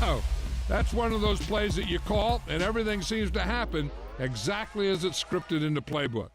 Wow, that's one of those plays that you call, and everything seems to happen exactly as it's scripted in the playbook.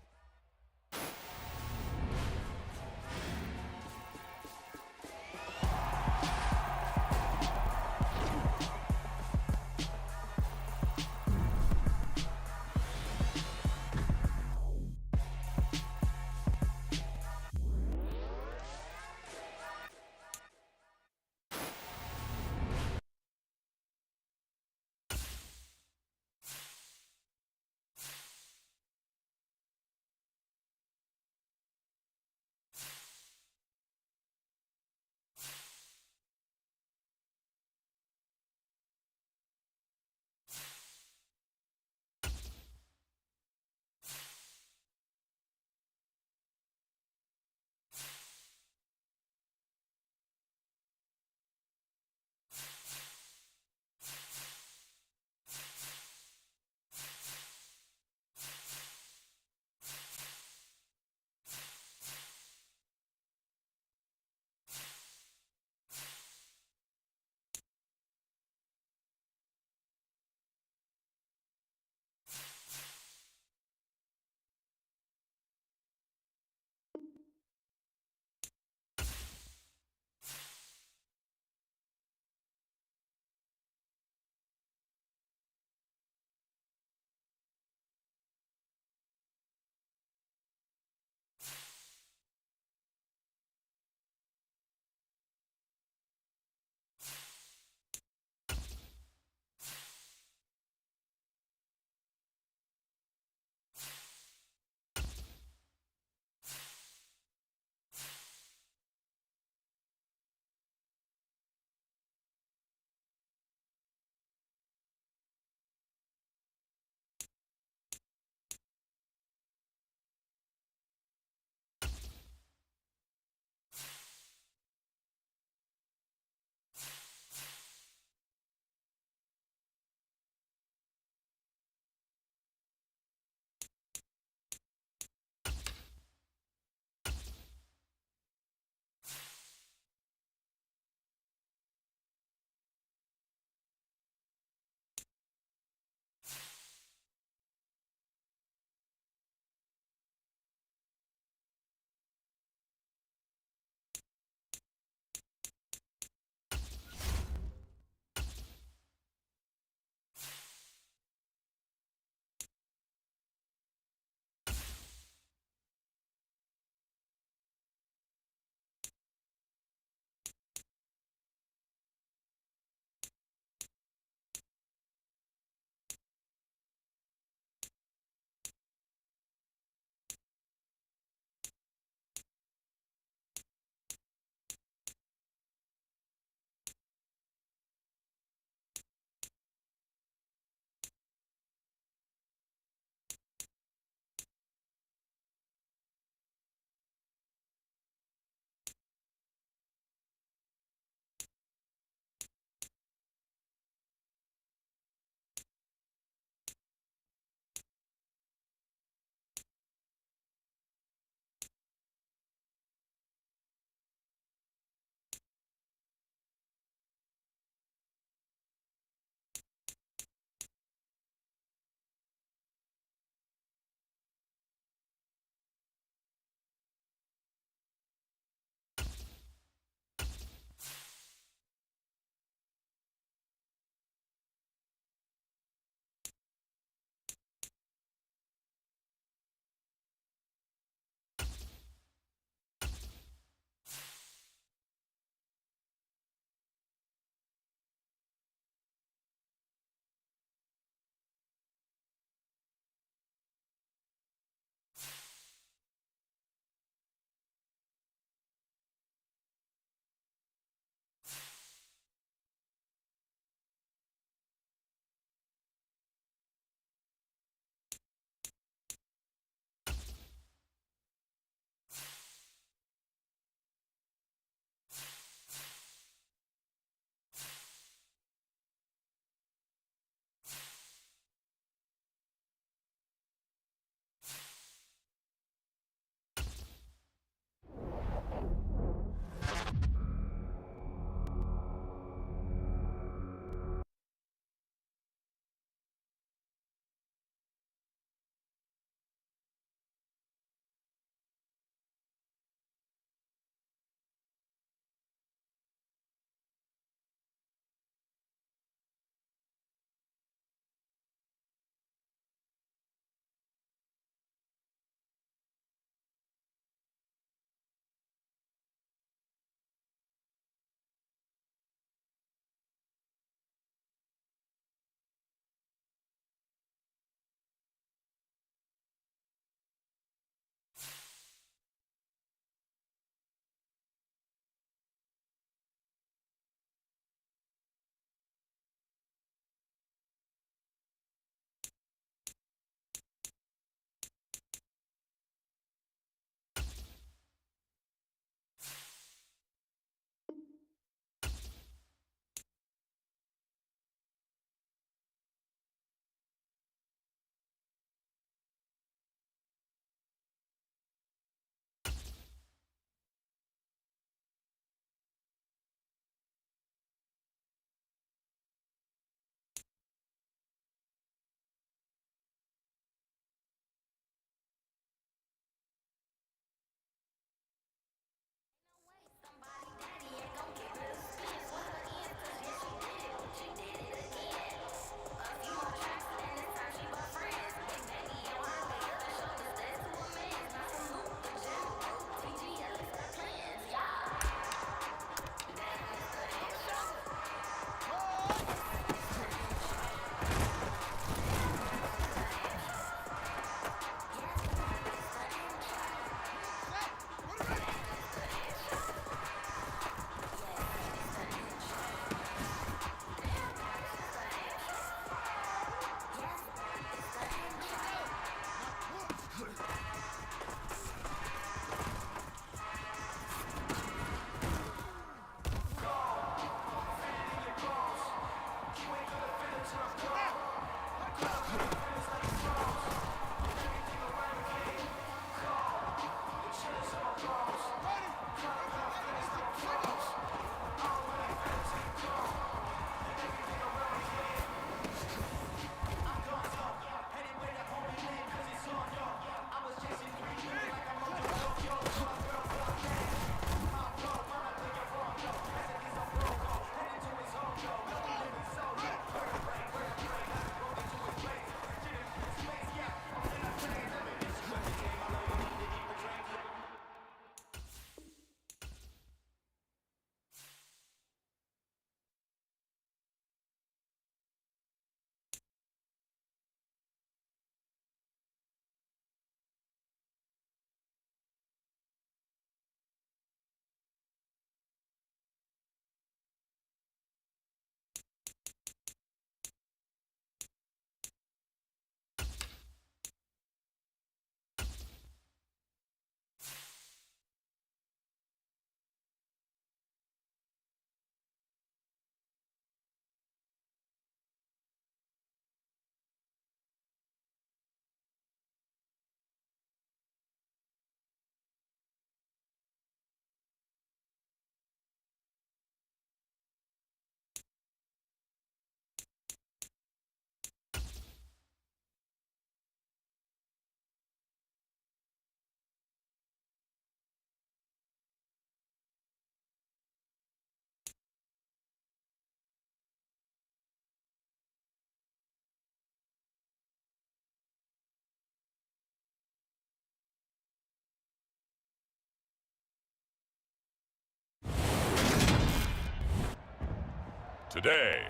Today,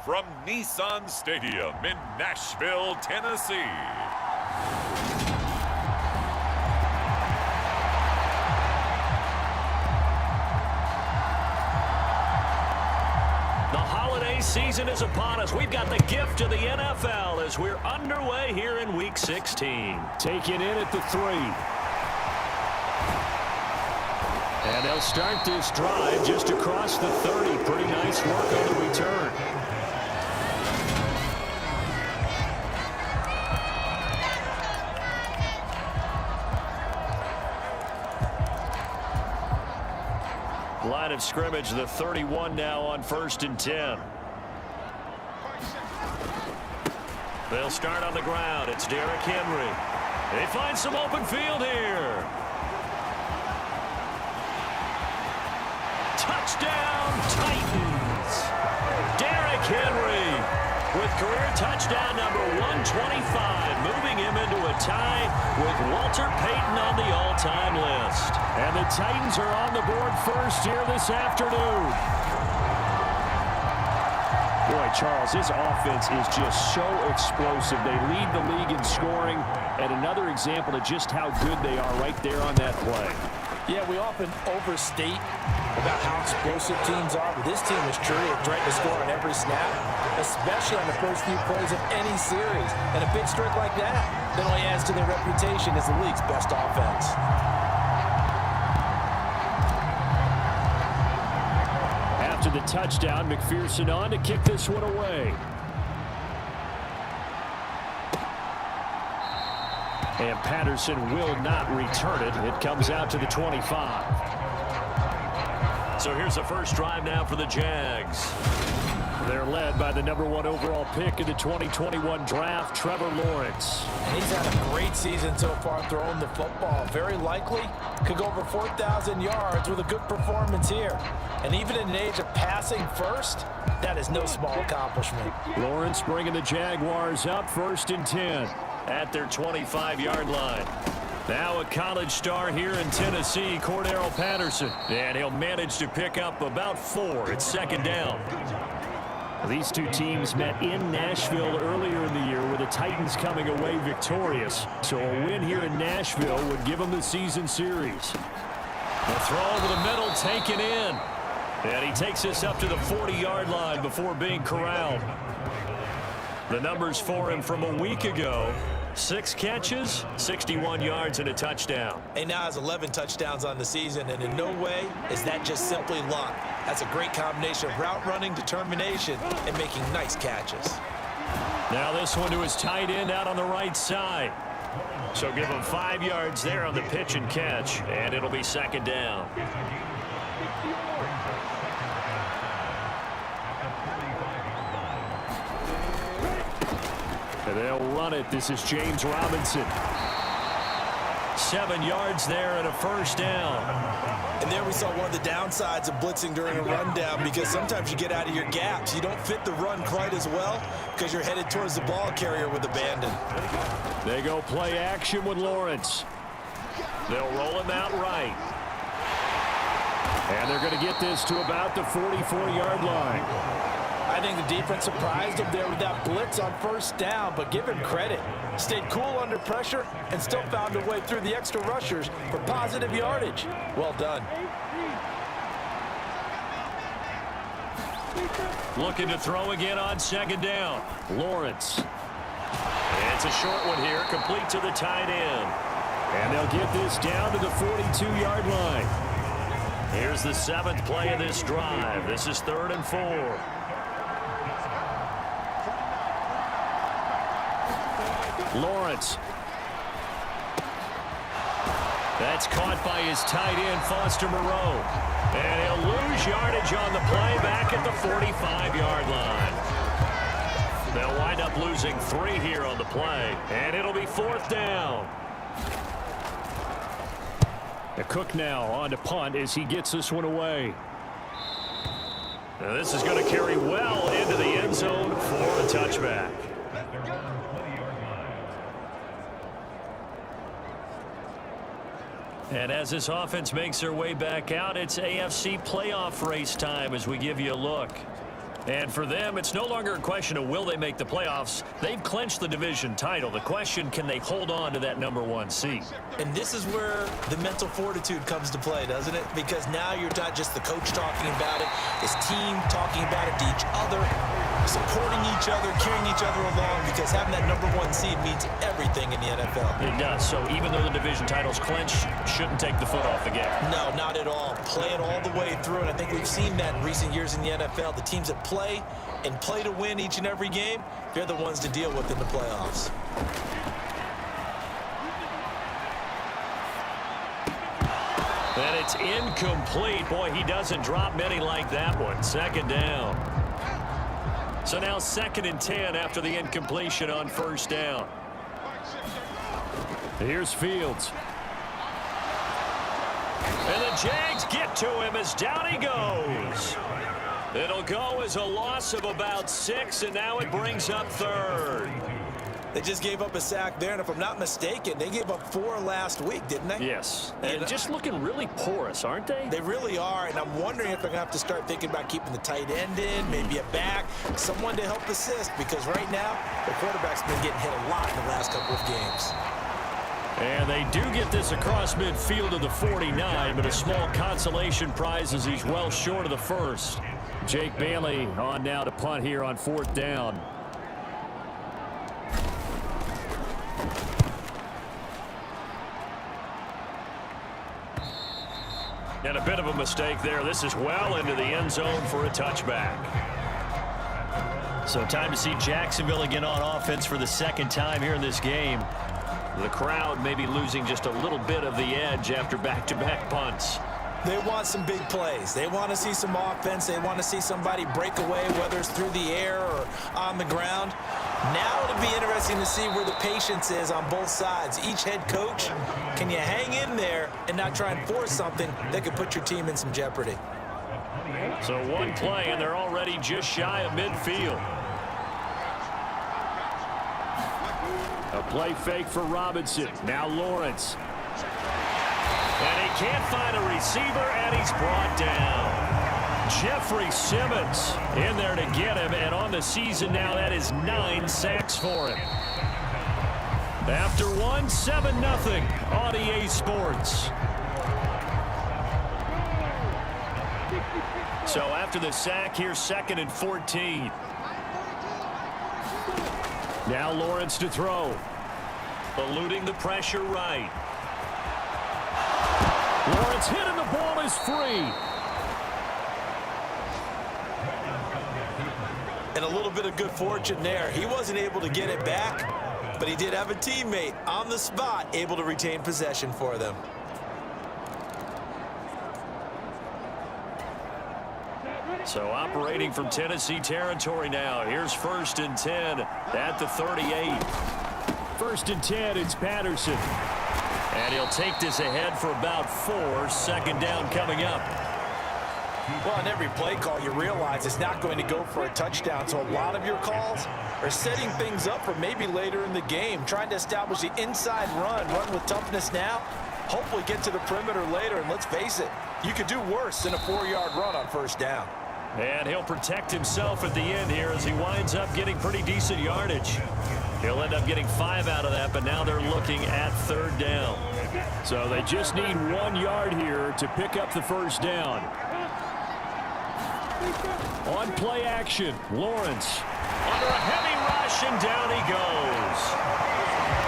from Nissan Stadium in Nashville, Tennessee. The holiday season is upon us. We've got the gift of the NFL as we're underway here in Week 16. Taken in at the 3. And they'll start this drive just across the 30. Pretty nice work on the return. Line of scrimmage, the 31 now on 1st and 10. They'll start on the ground. It's Derrick Henry. They find some open field here. Touchdown, Titans. Derrick Henry with career touchdown number 125, moving him into a tie with Walter Payton on the all-time list. And the Titans are on the board first here this afternoon. Boy, Charles, this offense is just so explosive. They lead the league in scoring, and another example of just how good they are right there on that play. Yeah, we often overstate about how explosive teams are, but this team is truly a threat to score on every snap, especially on the first few plays of any series. And a big streak like that only adds to their reputation as the league's best offense. After the touchdown, McPherson on to kick this one away. And Patterson will not return it. It comes out to the 25. So here's the first drive now for the Jags. They're led by the #1 overall pick in the 2021 draft, Trevor Lawrence. He's had a great season so far throwing the football. Very likely could go over 4,000 yards with a good performance here. And even in an age of passing first, that is no small accomplishment. Lawrence bringing the Jaguars up 1st and 10. At their 25-yard line. Now a college star here in Tennessee, Cordero Patterson. And he'll manage to pick up about 4. It's 2nd down. These two teams met in Nashville earlier in the year with the Titans coming away victorious. So a win here in Nashville would give them the season series. The throw over the middle taken in. And he takes this up to the 40-yard line before being corralled. The numbers for him from a week ago: 6 catches, 61 yards, and a touchdown. He now has 11 touchdowns on the season, and in no way is that just simply luck. That's a great combination of route running, determination, and making nice catches. Now this one to his tight end out on the right side. So give him 5 yards there on the pitch and catch, and it'll be 2nd down. And they'll run it. This is James Robinson. 7 yards there and a 1st down. And there we saw one of the downsides of blitzing during a rundown, because sometimes you get out of your gaps. You don't fit the run quite as well because you're headed towards the ball carrier with abandon. They go play action with Lawrence. They'll roll him out right. And they're going to get this to about the 44-yard line. I think the defense surprised him there with that blitz on 1st down, but give him credit. Stayed cool under pressure and still found a way through the extra rushers for positive yardage. Well done. Looking to throw again on 2nd down. Lawrence. It's a short one here, complete to the tight end. And they'll get this down to the 42-yard line. Here's the 7th play of this drive. This is 3rd and 4. Lawrence. That's caught by his tight end, Foster Moreau. And he'll lose yardage on the play back at the 45-yard line. They'll wind up losing 3 here on the play, and it'll be 4th down. Cook now on to punt as he gets this one away. Now this is going to carry well into the end zone for a touchback. And as this offense makes their way back out, it's AFC playoff race time as we give you a look. And for them, it's no longer a question of will they make the playoffs. They've clinched the division title. The question, can they hold on to that #1 seed? And this is where the mental fortitude comes to play, doesn't it? Because now you're not just the coach talking about it, his team talking about it to each other, supporting each other, carrying each other along, because having that #1 seed means everything in the NFL. It does. So even though the division title's clinched, shouldn't take the foot off the gas. No, not at all. Play it all the way through, and I think we've seen that in recent years in the NFL. The teams that play and play to win each and every game, they're the ones to deal with in the playoffs. And it's incomplete. Boy, he doesn't drop many like that one. Second down. So now 2nd and 10 after the incompletion on 1st down. Here's Fields. And the Jags get to him as down he goes. It'll go as a loss of about 6, and now it brings up 3rd. They just gave up a sack there, and if I'm not mistaken, they gave up 4 last week, didn't they? Yes. And just looking really porous, aren't they? They really are, and I'm wondering if they're going to have to start thinking about keeping the tight end in, maybe a back, someone to help assist, because right now, the quarterback's been getting hit a lot in the last couple of games. And they do get this across midfield of the 49, but a small consolation prize as he's well short of the first. Jake Bailey on now to punt here on 4th down. And a bit of a mistake there. This is well into the end zone for a touchback. So time to see Jacksonville again on offense for the 2nd time here in this game. The crowd may be losing just a little bit of the edge after back-to-back punts. They want some big plays. They want to see some offense. They want to see somebody break away, whether it's through the air or on the ground. Now it'll be interesting to see where the patience is on both sides. Each head coach, can you hang in there and not try and force something that could put your team in some jeopardy? So one play, and they're already just shy of midfield. A play fake for Robinson. Now Lawrence. And he can't find a receiver, and he's brought down. Jeffrey Simmons in there to get him, and on the season now, that is 9 sacks for him. After one, 7-0 on EA Sports. So after the sack, here's 2nd and 14. Now Lawrence to throw. Eluding the pressure right. Lawrence hit and the ball is free. And a little bit of good fortune there. He wasn't able to get it back, but he did have a teammate on the spot able to retain possession for them. So operating from Tennessee territory now. Here's 1st and 10 at the 38. 1st and 10, it's Patterson. And he'll take this ahead for about 4. 2nd down coming up. Well, on every play call, you realize it's not going to go for a touchdown. So a lot of your calls are setting things up for maybe later in the game, trying to establish the inside run with toughness now, hopefully get to the perimeter later. And let's face it, you could do worse than a 4-yard run on 1st down. And he'll protect himself at the end here as he winds up getting pretty decent yardage. He'll end up getting 5 out of that, but now they're looking at 3rd down. So they just need 1 yard here to pick up the 1st down. On play action, Lawrence. Under a heavy rush, and down he goes.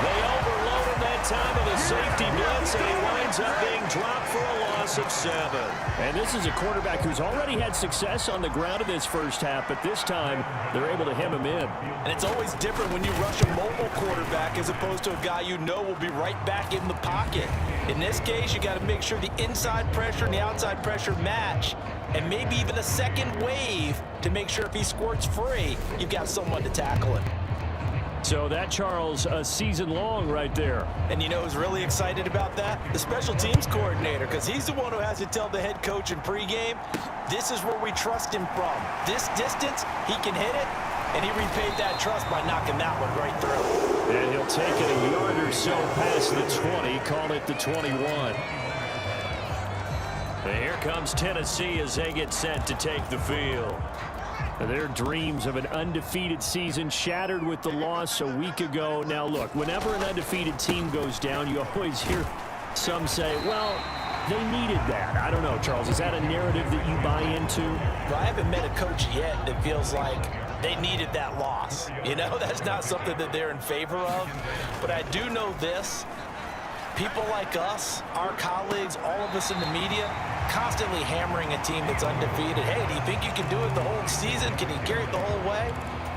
They overloaded that time of the safety blitz, and he winds up being dropped for a loss of 7. And this is a quarterback who's already had success on the ground in this first half, but this time they're able to hem him in. And it's always different when you rush a mobile quarterback as opposed to a guy you know will be right back in the pocket. In this case, you got to make sure the inside pressure and the outside pressure match, and maybe even a second wave to make sure if he squirts free, you've got someone to tackle him. So that, Charles, a season long right there. And you know who's really excited about that? The special teams coordinator, because he's the one who has to tell the head coach in pregame, this is where we trust him from. This distance, he can hit it, and he repaid that trust by knocking that one right through. And he'll take it a yard or so past the 20, call it the 21. And here comes Tennessee as they get set to take the field. Their dreams of an undefeated season shattered with the loss a week ago. Now, look, whenever an undefeated team goes down, you always hear some say, well, they needed that. I don't know, Charles. Is that a narrative that you buy into? Well, I haven't met a coach yet that feels like they needed that loss. You know, that's not something that they're in favor of. But I do know this. People like us, our colleagues, all of us in the media, constantly hammering a team that's undefeated. Hey, do you think you can do it the whole season? Can you carry it the whole way?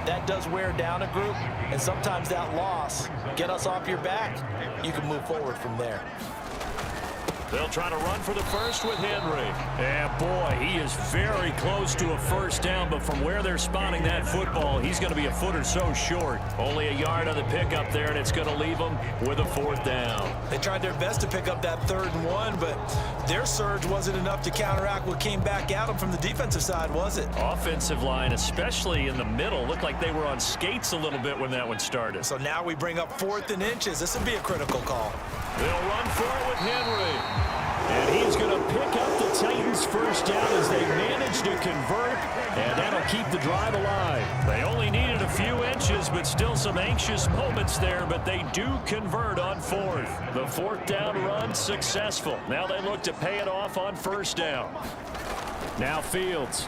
That does wear down a group, and sometimes that loss, get us off your back, you can move forward from there. They'll try to run for the first with Henry. Yeah, boy, he is very close to a first down, but from where they're spotting that football, he's going to be a foot or so short. Only a yard on the pickup there, and it's going to leave them with a 4th down. They tried their best to pick up that 3rd and 1, but their surge wasn't enough to counteract what came back at them from the defensive side, was it? Offensive line, especially in the middle, looked like they were on skates a little bit when that one started. So now we bring up 4th and inches. This would be a critical call. They'll run for it with Henry. And he's going to pick up the Titans' first down as they manage to convert, and that'll keep the drive alive. They only needed a few inches, but still some anxious moments there, but they do convert on 4th. The 4th down run successful. Now they look to pay it off on 1st down. Now Fields.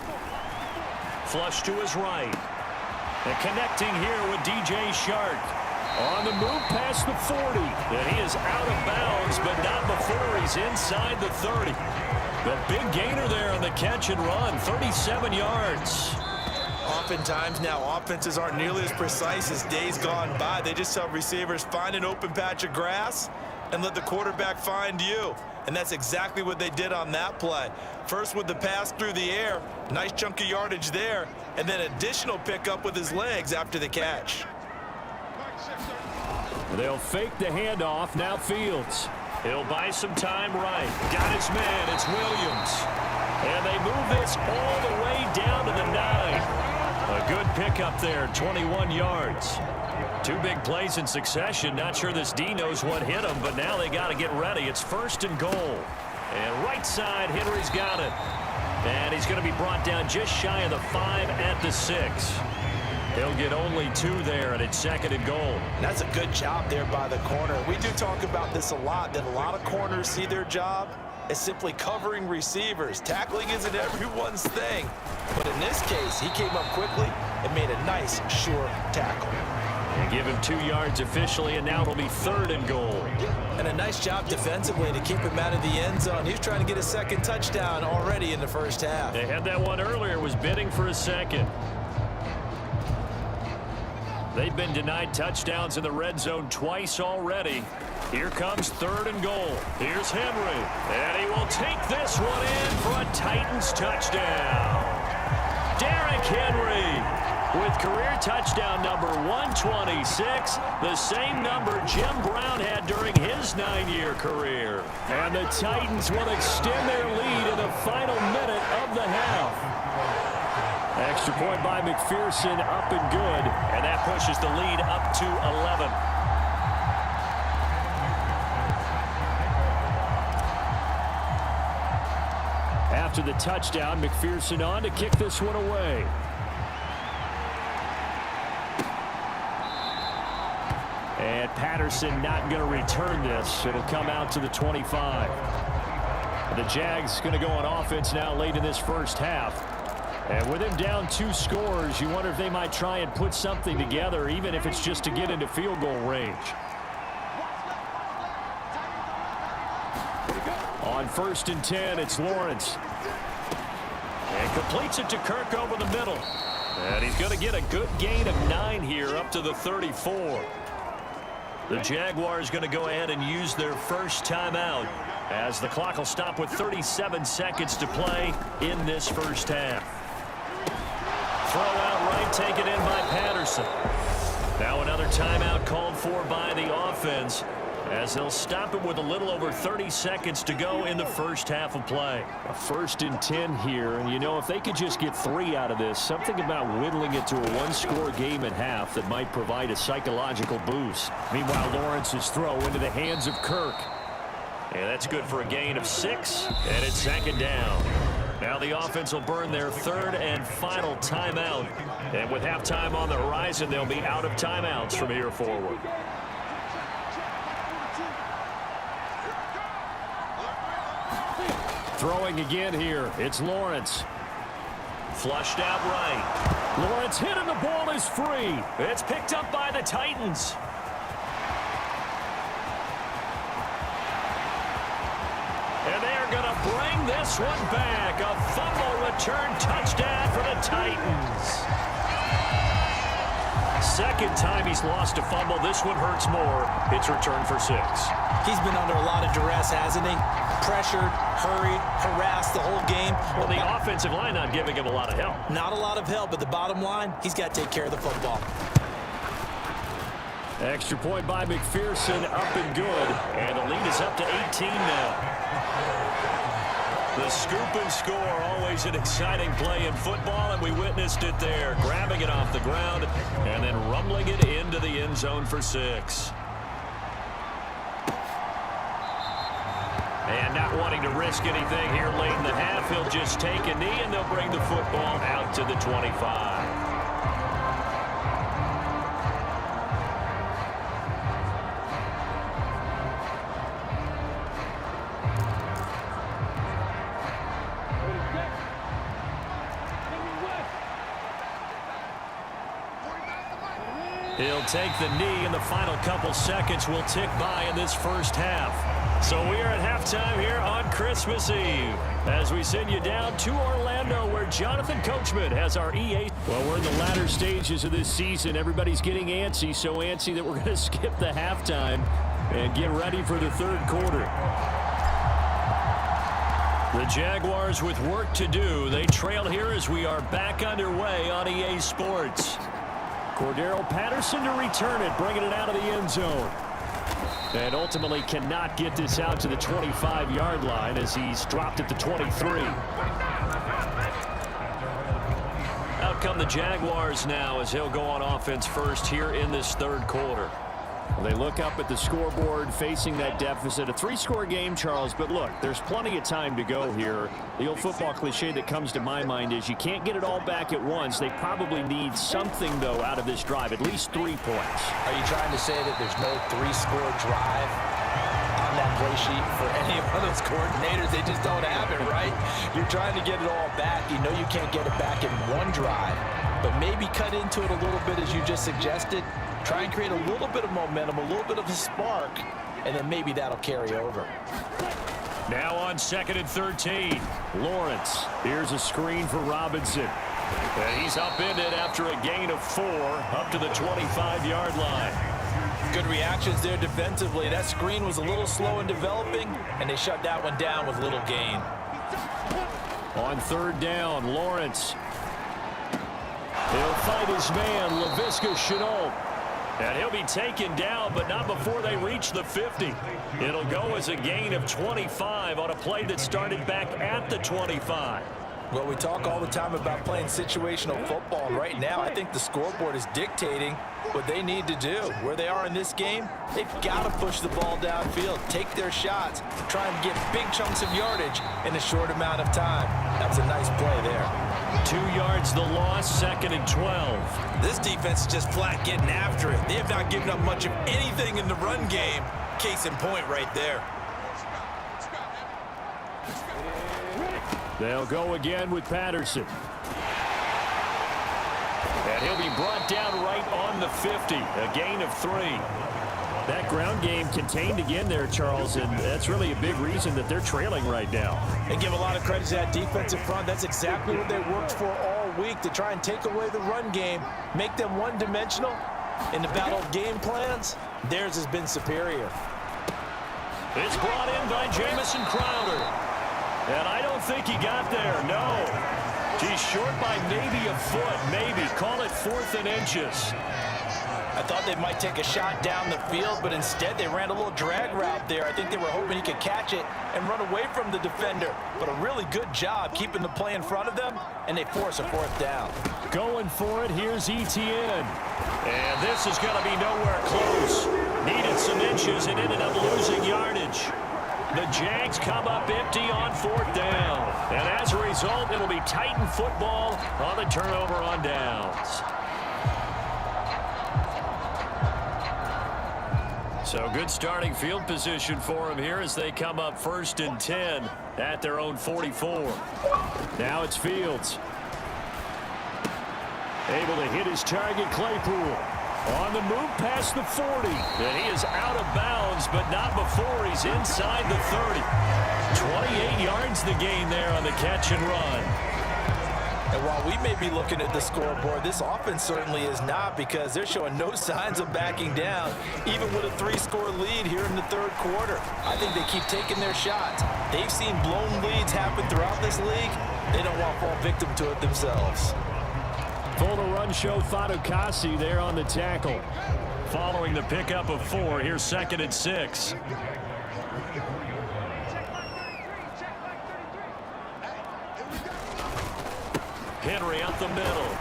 Flush to his right. And connecting here with DJ Chark. On the move past the 40. And he is out of bounds, but not before he's inside the 30. The big gainer there on the catch and run, 37 yards. Oftentimes now, offenses aren't nearly as precise as days gone by. They just tell receivers, find an open patch of grass and let the quarterback find you. And that's exactly what they did on that play. First with the pass through the air, nice chunk of yardage there, and then additional pickup with his legs after the catch. They'll fake the handoff. Now Fields. He'll buy some time right. Got his man. It's Williams. And they move this all the way down to the 9. A good pickup there, 21 yards. 2 big plays in succession. Not sure this D knows what hit him, but now they got to get ready. It's 1st and goal. And right side, Henry's got it. And he's going to be brought down just shy of the 5 at the 6. He'll get only 2 there, and it's 2nd and goal. That's a good job there by the corner. We do talk about this a lot, that a lot of corners see their job as simply covering receivers. Tackling isn't everyone's thing. But in this case, he came up quickly and made a nice, sure tackle. And give him 2 yards officially, and now it'll be 3rd and goal. And a nice job defensively to keep him out of the end zone. He was trying to get a 2nd touchdown already in the first half. They had that one earlier, was bidding for a 2nd. They've been denied touchdowns in the red zone twice already. Here comes 3rd and goal. Here's Henry. And he will take this one in for a Titans touchdown. Derrick Henry with career touchdown number 126, the same number Jim Brown had during his 9-year career. And the Titans will extend their lead in the final minute of the half. Extra point by McPherson, up and good. And that pushes the lead up to 11. After the touchdown, McPherson on to kick this one away. And Patterson not going to return this. It'll come out to the 25. The Jags going to go on offense now late in this first half. And with him down 2 scores, you wonder if they might try and put something together, even if it's just to get into field goal range. On 1st and 10, it's Lawrence. And completes it to Kirk over the middle. And he's going to get a good gain of 9 here up to the 34. The Jaguars going to go ahead and use their first timeout as the clock will stop with 37 seconds to play in this first half. Throw out right, taken in by Patterson. Now another timeout called for by the offense as they'll stop it with a little over 30 seconds to go in the first half of play. A 1st and 10 here, and you know, if they could just get 3 out of this, something about whittling it to a 1-score game at half that might provide a psychological boost. Meanwhile, Lawrence's throw into the hands of Kirk. And that's good for a gain of 6, and it's 2nd down. Now the offense will burn their 3rd and final timeout. And with halftime on the horizon, they'll be out of timeouts from here forward. Throwing again here. It's Lawrence. Flushed out right. Lawrence hit and the ball is free. It's picked up by the Titans. And they're going to bring this one back. A fumble return touchdown for the Titans. 2nd time he's lost a fumble. This one hurts more. It's returned for 6. He's been under a lot of duress, hasn't he? Pressured, hurried, harassed the whole game. Well, the offensive line not giving him a lot of help. Not a lot of help, but the bottom line, he's got to take care of the football. Extra point by McPherson, up and good. And the lead is up to 18 now. The scoop and score, always an exciting play in football, and we witnessed it there. Grabbing it off the ground and then rumbling it into the end zone for 6. And not wanting to risk anything here late in the half, he'll just take a knee, and they'll bring the football out to the 25. He'll take the knee, and the final couple seconds will tick by in this first half. So we are at halftime here on Christmas Eve as we send you down to Orlando, where Jonathan Coachman has our EA. Well, we're in the latter stages of this season. Everybody's getting antsy, so antsy that we're going to skip the halftime and get ready for the 3rd quarter. The Jaguars with work to do. They trail here as we are back underway on EA Sports. Cordero Patterson to return it, bringing it out of the end zone. And ultimately cannot get this out to the 25-yard line as he's dropped at the 23. Out come the Jaguars now as he'll go on offense first here in this 3rd quarter. Well, they look up at the scoreboard facing that deficit. A 3-score game, Charles, but look, there's plenty of time to go here. The old football cliche that comes to my mind is you can't get it all back at once. They probably need something, though, out of this drive, at least 3 points. Are you trying to say that there's no 3-score drive on that play sheet for any one of those coordinators? They just don't have it, right? You're trying to get it all back. You know you can't get it back in one drive, but maybe cut into it a little bit as you just suggested. Try and create a little bit of momentum, a little bit of a spark, and then maybe that'll carry over. Now on 2nd and 13. Lawrence. Here's a screen for Robinson. And he's upended after a gain of 4 up to the 25-yard line. Good reactions there defensively. That screen was a little slow in developing, and they shut that one down with little gain. On 3rd down, Lawrence. He'll fight his man, Laviska Shenault. And he'll be taken down, but not before they reach the 50. It'll go as a gain of 25 on a play that started back at the 25. Well, we talk all the time about playing situational football, and right now I think the scoreboard is dictating what they need to do. Where they are in this game, they've got to push the ball downfield, take their shots, try and get big chunks of yardage in a short amount of time. That was a nice play there. 2 yards the loss, 2nd and 12. This defense is just flat getting after it. They have not given up much of anything in the run game. Case in point right there. They'll go again with Patterson. And he'll be brought down right on the 50, a gain of 3. That ground game contained again there, Charles, and that's really a big reason that they're trailing right now. And give a lot of credit to that defensive front. That's exactly what they worked for all week, to try and take away the run game, make them one-dimensional. In the battle of game plans, theirs has been superior. It's brought in by Jamison Crowder. And I don't think he got there, no. He's short by maybe a foot, maybe. Call it 4th and inches. I thought they might take a shot down the field, but instead they ran a little drag route there. I think they were hoping he could catch it and run away from the defender. But a really good job keeping the play in front of them, and they force a 4th down. Going for it, here's Etienne. And this is going to be nowhere close. Needed some inches and ended up losing yardage. The Fields come up empty on 4th down. And as a result, it'll be Titan football on the turnover on downs. So good starting field position for them here as they come up 1st and 10 at their own 44. Now it's Fields. Able to hit his target, Claypool. On the move past the 40. And he is out of bounds, but not before he's inside the 30. 28 yards the gain there on the catch and run. And while we may be looking at the scoreboard, this offense certainly is not, because they're showing no signs of backing down, even with a 3-score lead here in the 3rd quarter. I think they keep taking their shots. They've seen blown leads happen throughout this league. They don't want to fall victim to it themselves. Full to run show Fatukasi there on the tackle. Following the pickup of 4, here's 2nd and 6. Henry up the middle.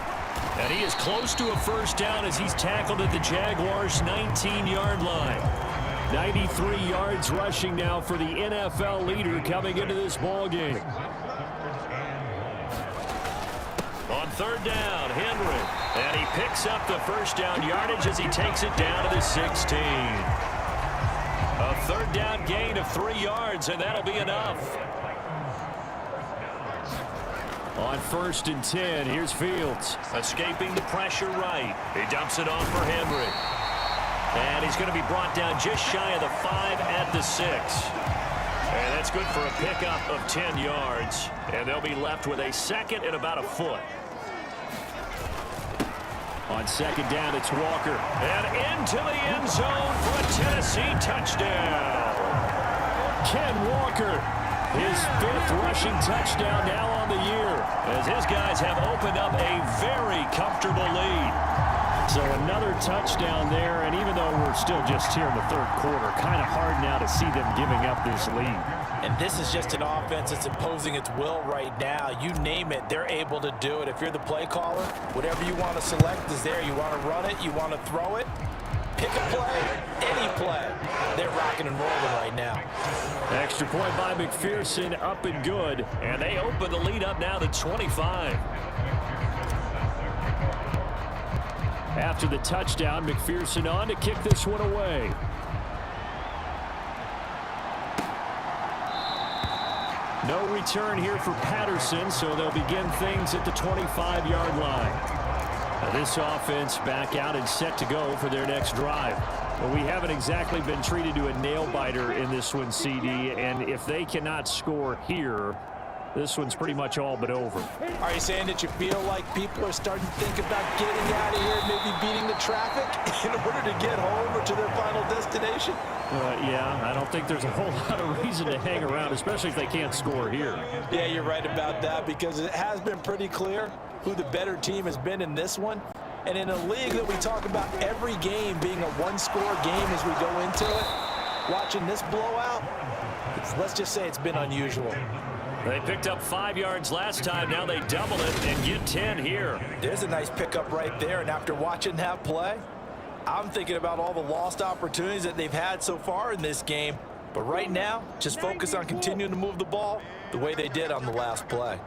And he is close to a 1st down as he's tackled at the Jaguars' 19-yard line. 93 yards rushing now for the NFL leader coming into this ball game. On 3rd down, Henry. And he picks up the 1st down yardage as he takes it down to the 16. A 3rd down gain of 3 yards, and that'll be enough. On 1st and 10, here's Fields. Escaping the pressure right. He dumps it off for Henry. And he's going to be brought down just shy of the 5 at the 6. And that's good for a pickup of 10 yards. And they'll be left with a 2nd and about a foot. On 2nd down, it's Walker. And into the end zone for a Tennessee touchdown. Ken Walker, his 5th rushing touchdown now on the year, as his guys have opened up a very comfortable lead. So another touchdown there, and even though we're still just here in the 3rd quarter, kind of hard now to see them giving up this lead. And this is just an offense that's imposing its will right now. You name it, they're able to do it. If you're the play caller, whatever you want to select is there. You want to run it, you want to throw it, pick a play, any play. They're rocking and rolling right now. Extra point by McPherson, up and good. And they open the lead up now to 25. After the touchdown, McPherson on to kick this one away. No return here for Patterson, so they'll begin things at the 25-yard line. Now this offense back out and set to go for their next drive. Well, we haven't exactly been treated to a nail-biter in this one, CD, and if they cannot score here, this one's pretty much all but over. Are you saying that you feel like people are starting to think about getting out of here, maybe beating the traffic in order to get home or to their final destination? Yeah, I don't think there's a whole lot of reason to hang around, especially if they can't score here. Yeah, you're right about that, because it has been pretty clear who the better team has been in this one. And in a league that we talk about every game being a one-score game as we go into it, watching this blowout, let's just say it's been unusual. They picked up 5 yards last time. Now they double it and get 10 here. There's a nice pickup right there. And after watching that play, I'm thinking about all the lost opportunities that they've had so far in this game. But right now, just focus on continuing to move the ball the way they did on the last play.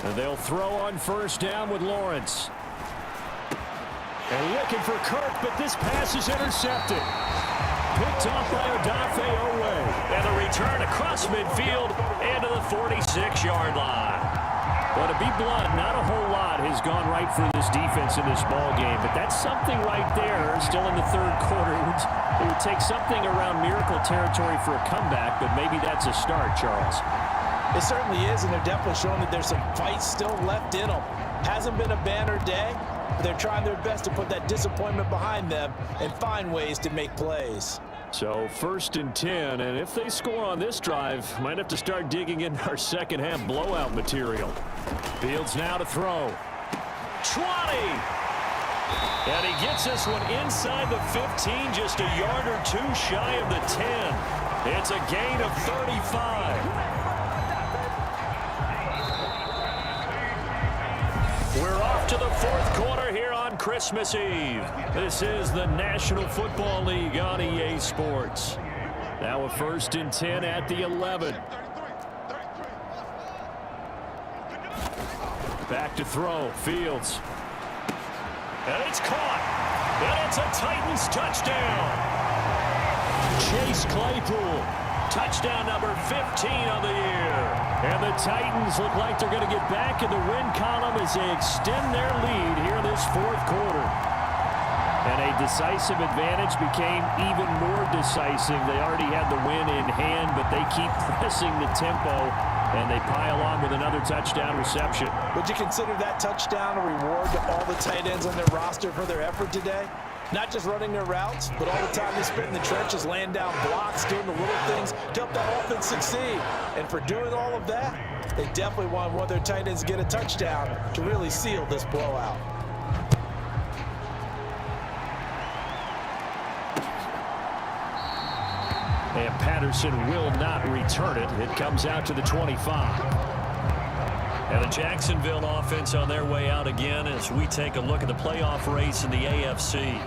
And they'll throw on 1st down with Lawrence. And looking for Kirk, but this pass is intercepted. Picked off by Odafe Oweh. And the return across midfield into the 46-yard line. Well, to be blunt, not a whole lot has gone right for this defense in this ball game, but that's something right there. Still in the 3rd quarter. It would take something around miracle territory for a comeback, but maybe that's a start, Charles. It certainly is, and they're definitely showing that there's some fight still left in them. Hasn't been a banner day, but they're trying their best to put that disappointment behind them and find ways to make plays. So 1st and 10, and if they score on this drive, might have to start digging into our second-half blowout material. Fields now to throw. 20! And he gets this one inside the 15, just a yard or two shy of the 10. It's a gain of 35. We're off to the fourth quarter here on Christmas Eve. This is the National Football League on EA Sports. Now a 1st and 10 at the 11. Back to throw. Fields. And it's caught. And it's a Titans touchdown. Chase Claypool. Touchdown number 15 on the year. And the Titans look like they're going to get back in the win column as they extend their lead here in this fourth quarter. And a decisive advantage became even more decisive. They already had the win in hand, but they keep pressing the tempo, and they pile on with another touchdown reception. Would you consider that touchdown a reward to all the tight ends on their roster for their effort today? Not just running their routes, but all the time they spent in the trenches, laying down blocks, doing the little things to help that offense succeed. And for doing all of that, they definitely want one of their tight ends to get a touchdown to really seal this blowout. And Patterson will not return it. It comes out to the 25. And the Jacksonville offense on their way out again as we take a look at the playoff race in the AFC.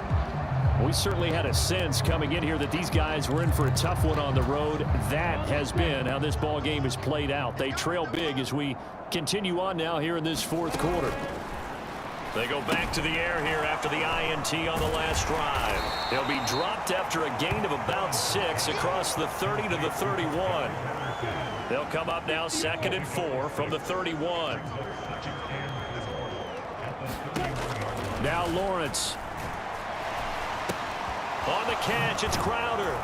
We certainly had a sense coming in here that these guys were in for a tough one on the road. That has been how this ball game has played out. They trail big as we continue on now here in this fourth quarter. They go back to the air here after the INT on the last drive. They'll be dropped after a gain of about 6 across the 30 to the 31. They'll come up now 2nd and 4 from the 31. Now Lawrence. On the catch, it's Crowder.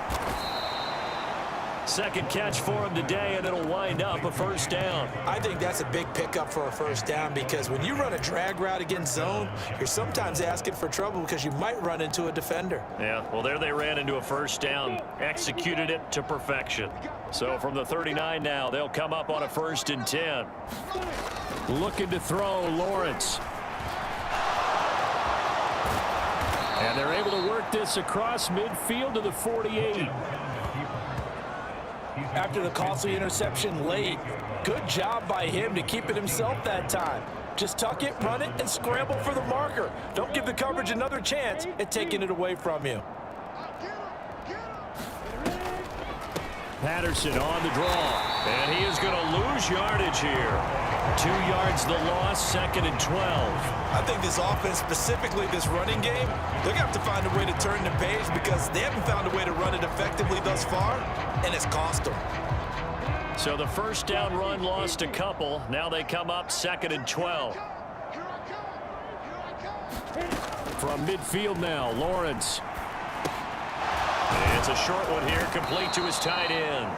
Second catch for him today, and it'll wind up a first down. I think that's a big pickup for a first down because when you run a drag route against zone, you're sometimes asking for trouble because you might run into a defender. Yeah, well, there they ran into a first down, executed it to perfection. So from the 39 now, they'll come up on a 1st and 10. Looking to throw, Lawrence. And they're able to work this across midfield to the 48. After the costly interception late, good job by him to keep it himself that time. Just tuck it, run it, and scramble for the marker. Don't give the coverage another chance at taking it away from you. Patterson on the draw, and he is going to lose yardage here. 2 yards the loss, 2nd and 12. I think this offense, specifically this running game, they're going to have to find a way to turn the page because they haven't found a way to run it effectively thus far, and it's cost them. So the first down run lost a couple. Now they come up 2nd and 12. From midfield now, Lawrence. And it's a short one here, complete to his tight end.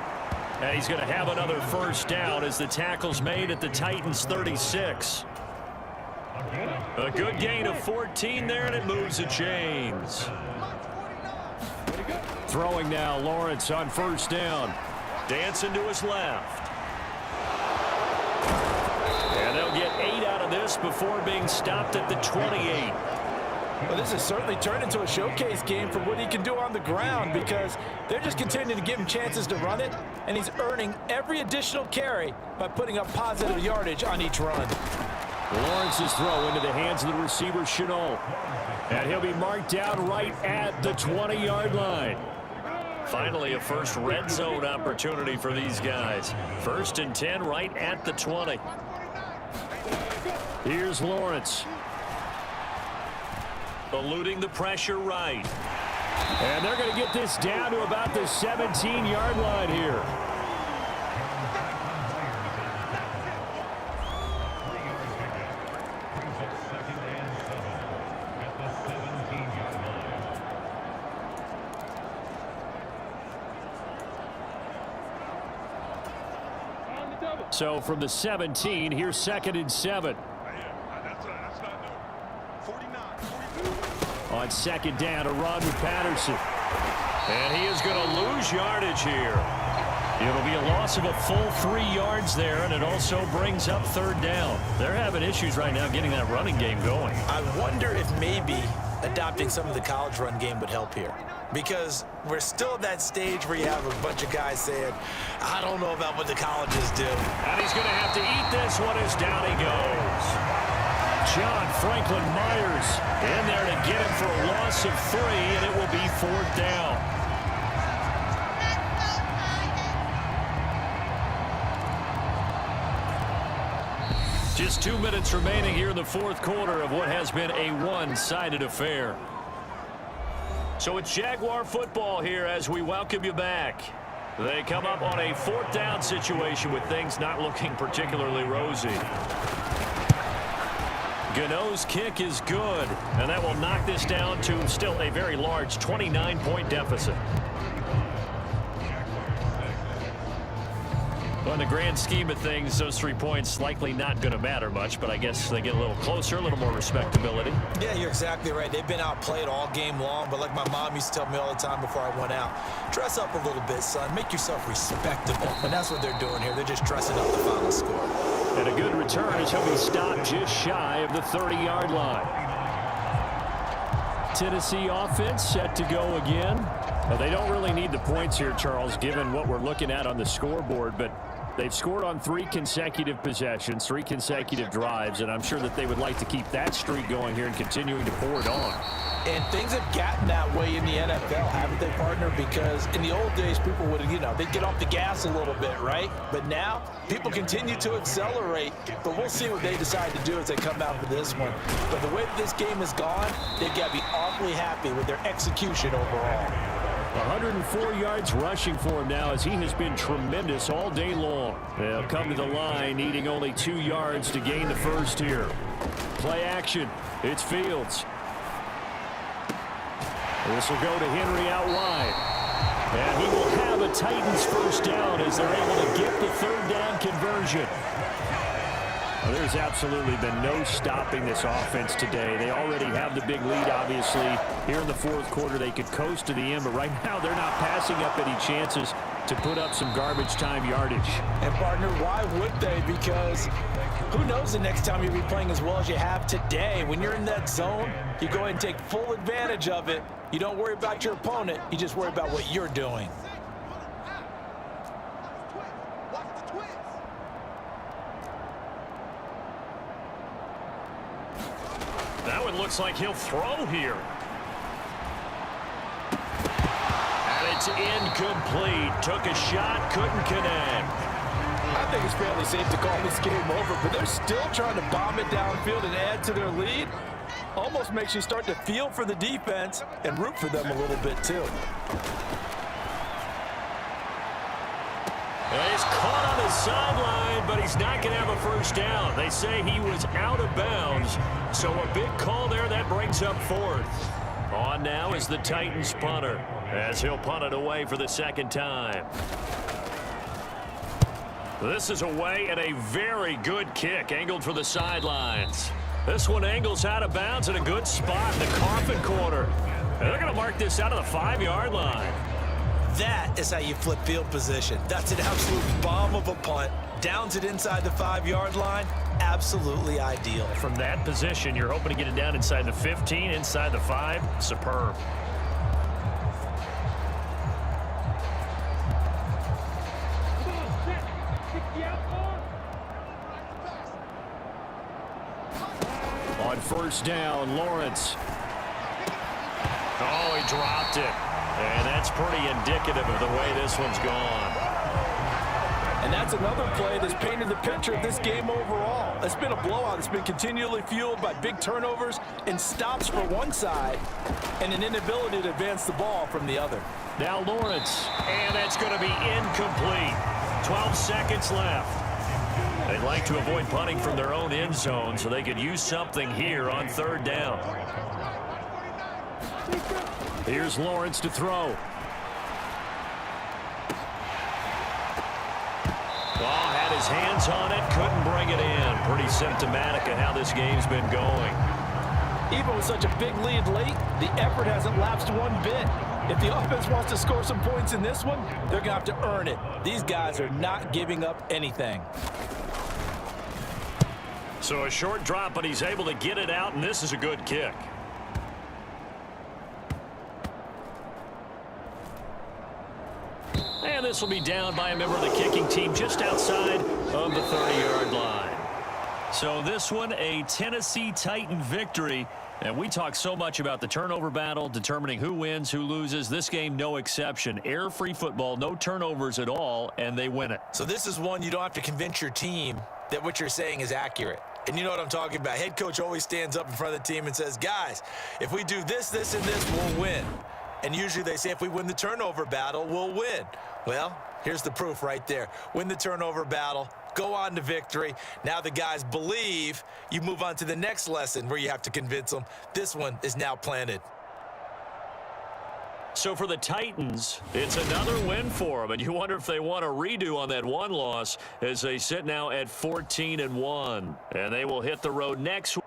And he's going to have another first down as the tackle's made at the Titans' 36. A good gain of 14 there, and it moves the chains. Throwing now, Lawrence on first down. Dancing to his left. And they'll get 8 out of this before being stopped at the 28. Well, this has certainly turned into a showcase game for what he can do on the ground because they're just continuing to give him chances to run it, and he's earning every additional carry by putting up positive yardage on each run. Lawrence's throw into the hands of the receiver, Shenault. And he'll be marked down right at the 20-yard line. Finally, a first red zone opportunity for these guys. 1st and 10 right at the 20. Here's Lawrence. Eluding the pressure right. And they're going to get this down to about the 17-yard line here. So from the 17, here's 2nd and 7. On 2nd down, a run with Patterson. And he is going to lose yardage here. It'll be a loss of a full 3 yards there, and it also brings up 3rd down. They're having issues right now getting that running game going. I wonder if maybe adopting some of the college run game would help here. Because we're still at that stage where you have a bunch of guys saying, I don't know about what the colleges do. And he's going to have to eat this one as down he goes. John Franklin Myers in there to get him for a loss of 3, and it will be 4th down. Just 2 minutes remaining here in the 4th quarter of what has been a one-sided affair. So it's Jaguar football here as we welcome you back. They come up on a 4th down situation with things not looking particularly rosy. Gano's kick is good, and that will knock this down to still a very large 29-point deficit. Well, in the grand scheme of things, those 3 points likely not going to matter much, but I guess they get a little closer, a little more respectability. Yeah, you're exactly right. They've been outplayed all game long, but like my mom used to tell me all the time before I went out, dress up a little bit, son. Make yourself respectable. And that's what they're doing here. They're just dressing up the final score. And a good return as he'll be stopped just shy of the 30-yard line. Tennessee offense set to go again. Well, they don't really need the points here, Charles, given what we're looking at on the scoreboard, but they've scored on 3 consecutive possessions, 3 consecutive drives, and I'm sure that they would like to keep that streak going here and continuing to pour it on. And things have gotten that way in the NFL, haven't they, partner? Because in the old days, people would, they'd get off the gas a little bit, right? But now, people continue to accelerate. But we'll see what they decide to do as they come out for this one. But the way that this game has gone, they've got to be awfully happy with their execution overall. 104 yards rushing for him now as he has been tremendous all day long. They'll come to the line needing only 2 yards to gain the first here. Play action. It's Fields. This will go to Henry out wide. And he will have a Titans first down as they're able to get the 3rd down conversion. Well, there's absolutely been no stopping this offense today. They already have the big lead, obviously. Here in the 4th quarter, they could coast to the end, but right now they're not passing up any chances to put up some garbage time yardage. And, partner, why would they? Because who knows the next time you'll be playing as well as you have today. When you're in that zone, you go ahead and take full advantage of it. You don't worry about your opponent. You just worry about what you're doing. That one looks like he'll throw here. And it's incomplete. Took a shot, couldn't connect. I think it's fairly safe to call this game over, but they're still trying to bomb it downfield and add to their lead. Almost makes you start to feel for the defense and root for them a little bit too. He's caught on the sideline, but he's not going to have a first down. They say he was out of bounds, so a big call there that brings up 4th. On now is the Titans punter, as he'll punt it away for the 2nd time. This is away and a very good kick, angled for the sidelines. This one angles out of bounds in a good spot in the coffin corner. And they're going to mark this out of the 5-yard line. That is how you flip field position. That's an absolute bomb of a punt. Downs it inside the 5-yard line. Absolutely ideal. From that position, you're hoping to get it down inside the 15, inside the 5. Superb. On 1st down, Lawrence. Oh, he dropped it. And that's pretty indicative of the way this one's gone. And that's another play that's painted the picture of this game overall. It's been a blowout. It's been continually fueled by big turnovers and stops for one side and an inability to advance the ball from the other. Now Lawrence, and that's going to be incomplete. 12 seconds left. They'd like to avoid punting from their own end zone so they could use something here on 3rd down. Here's Lawrence to throw. Oh, had his hands on it, couldn't bring it in. Pretty symptomatic of how this game's been going. Even with such a big lead late, the effort hasn't lapsed one bit. If the offense wants to score some points in this one, they're going to have to earn it. These guys are not giving up anything. So a short drop, but he's able to get it out, and this is a good kick. And this will be down by a member of the kicking team just outside of the 30-yard line. So this one, a Tennessee Titan victory. And we talk so much about the turnover battle, determining who wins, who loses. This game, no exception. Air-free football, no turnovers at all, and they win it. So this is one you don't have to convince your team that what you're saying is accurate. And you know what I'm talking about. Head coach always stands up in front of the team and says, guys, if we do this, this, and this, we'll win. And usually they say if we win the turnover battle, we'll win. Well, here's the proof right there. Win the turnover battle, go on to victory. Now the guys believe. You move on to the next lesson where you have to convince them. This one is now planted. So for the Titans, it's another win for them, and you wonder if they want a redo on that one loss as they sit now at 14-1, and they will hit the road next week.